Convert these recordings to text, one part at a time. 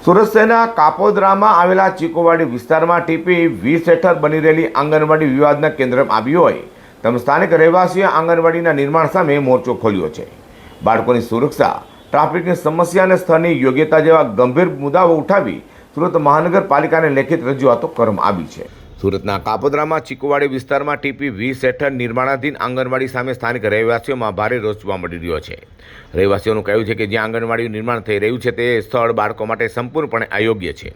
સુરત શહેરના કાપોદ્રામાં આવેલા ચીકોવાડી વિસ્તારમાં ટીપી 20 હેઠળ બની રહેલી આંગણવાડી વિવાદના કેન્દ્રમાં આવી હોય તેમ સ્થાનિક રહેવાસીઓએ આંગણવાડીના નિર્માણ સામે મોરચો ખોલ્યો છે। બાળકોની સુરક્ષા, ટ્રાફિકની સમસ્યા અને સ્થળની યોગ્યતા જેવા ગંભીર મુદ્દાઓ ઉઠાવી સુરત મહાનગરપાલિકાને લેખિત રજૂઆતો કરવામાં આવી છે। સુરતના કાપોદ્રામાં ચીકોવાડી વિસ્તારમાં ટીપી 20 હેઠળ નિર્માણાધીન આંગણવાડી સામે સ્થાનિક રહેવાસીઓમાં ભારે રોષ જોવા મળી રહ્યો છે। રહેવાસીઓનું કહેવું છે કે જ્યાં આંગણવાડીનું નિર્માણ થઈ રહ્યું છે તે સ્થળ બાળકો માટે સંપૂર્ણપણે અયોગ્ય છે।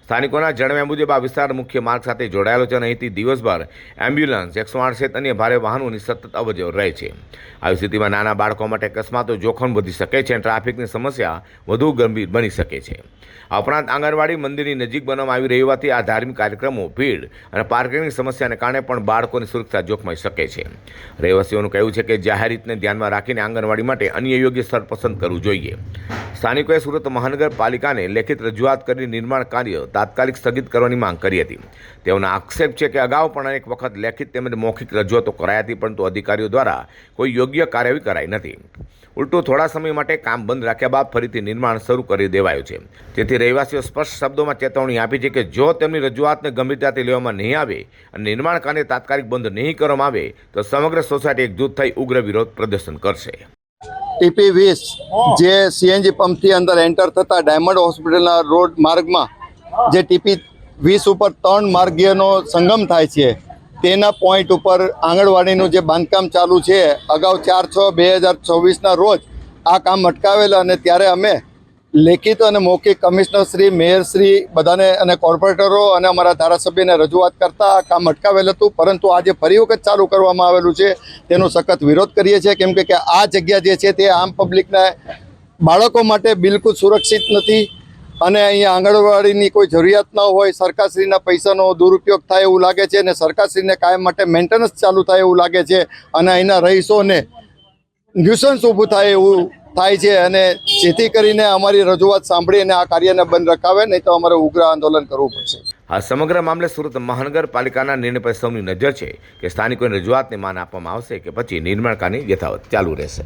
સ્થાનિકોના જણાવ્યા મુજબ આ વિસ્તાર મુખ્ય માર્ગ સાથે જોડાયેલો છે અને અહીંથી દિવસભર એમ્બ્યુલન્સ, 108 સહિત અન્ય ભારે વાહનોની સતત અવરજવર રહે છે। આવી સ્થિતિમાં નાના બાળકો માટે અકસ્માતો જોખમ વધી શકે છે અને ટ્રાફિકની સમસ્યા વધુ ગંભીર બની શકે છે। આ ઉપરાંત આંગણવાડી મંદિરની નજીક બનાવવામાં આવી રહી હોવાથી આ ધાર્મિક કાર્યક્રમો, ભીડ અને પાર્કિંગની સમસ્યાને કારણે પણ બાળકોની સુરક્ષા જોખમાઈ શકે છે। રહેવાસીઓનું કહેવું છે કે જાહેર હિતને ધ્યાનમાં રાખીને આંગણવાડી માટે અન્ય યોગ્ય સ્થળ પસંદ કરવું જોઈએ। સ્થાનિકોએ સુરત મહાનગરપાલિકાને લેખિત રજૂઆત કરી નિર્માણ કાર્ય તાત્કાલિક સ્થગિત કરવાની માંગ કરી હતી। તેઓનો આક્ષેપ છે કે અગાઉ પણ અનેક વખત લેખિત તેમજ મૌખિક રજૂઆતો કરાઈ હતી, પરંતુ અધિકારીઓ દ્વારા કોઈ યોગ્ય કાર્યવાહી કરાઈ નથી। ઉલટું થોડા સમય માટે કામ બંધ રાખ્યા બાદ ફરીથી નિર્માણ શરૂ કરી દેવાયું છે। તેથી રહેવાસીઓ સ્પષ્ટ શબ્દોમાં ચેતવણી આપી છે કે જો તેમની રજૂઆતને ગંભીરતાથી લેવામાં નહીં આવે અને નિર્માણ કાર્ય તાત્કાલિક બંધ નહીં કરવામાં આવે તો સમગ્ર સોસાયટી એકજૂથ થઈ ઉગ્ર વિરોધ પ્રદર્શન કરશે। ટીપી 20 જે સીએનજી પંપથી અંદર એન્ટર થતા ડાયમંડ હોસ્પિટલના રોડ માર્ગમાં જે ટીપી 20 ઉપર 3 માર્ગીયનો સંગમ થાય છે તેના પોઈન્ટ ઉપર આંગણવાડીનું જે બાંધકામ ચાલુ છે, અગાઉ 4/6/2024ના રોજ આ કામ અટકાવેલ અને ત્યારે અમે લેખિત અને મૌખિક કમિશનરશ્રી, મેયરશ્રી બધાને અને કોર્પોરેટરો અને અમારા ધારાસભ્યને રજૂઆત કરતા આ કામ અટકાવેલ હતું, પરંતુ આજે ફરી વખત ચાલુ કરવામાં આવેલું છે તેનો સખત વિરોધ કરીએ છીએ। કેમ કે આ જગ્યા જે છે તે આમ પબ્લિકના બાળકો માટે બિલકુલ સુરક્ષિત નથી અને અહીંયા આંગણવાડીની કોઈ જરૂરિયાત ન હોય, સરકારશ્રીના પૈસાનો દુરુપયોગ થાય એવું લાગે છે અને સરકારશ્રીને કાયમ માટે મેન્ટેનન્સ ચાલુ થાય એવું લાગે છે અને અહીંના રહીશોને ન્યુસન્સ ઊભું થાય એવું થાય છે અને જેથી કરીને અમારી રજૂઆત સાંભળીને આ કાર્યને બંધ રખાવે, નહીં તો અમારે ઉગ્ર આંદોલન કરવું પડશે। આ સમગ્ર મામલે સુરત મહાનગરપાલિકાના નિર્ણય પર સૌની નજર છે કે સ્થાનિકોની રજૂઆતને માન આપવામાં આવશે કે પછી નિર્માણ કાર્ય યથાવત ચાલુ રહેશે।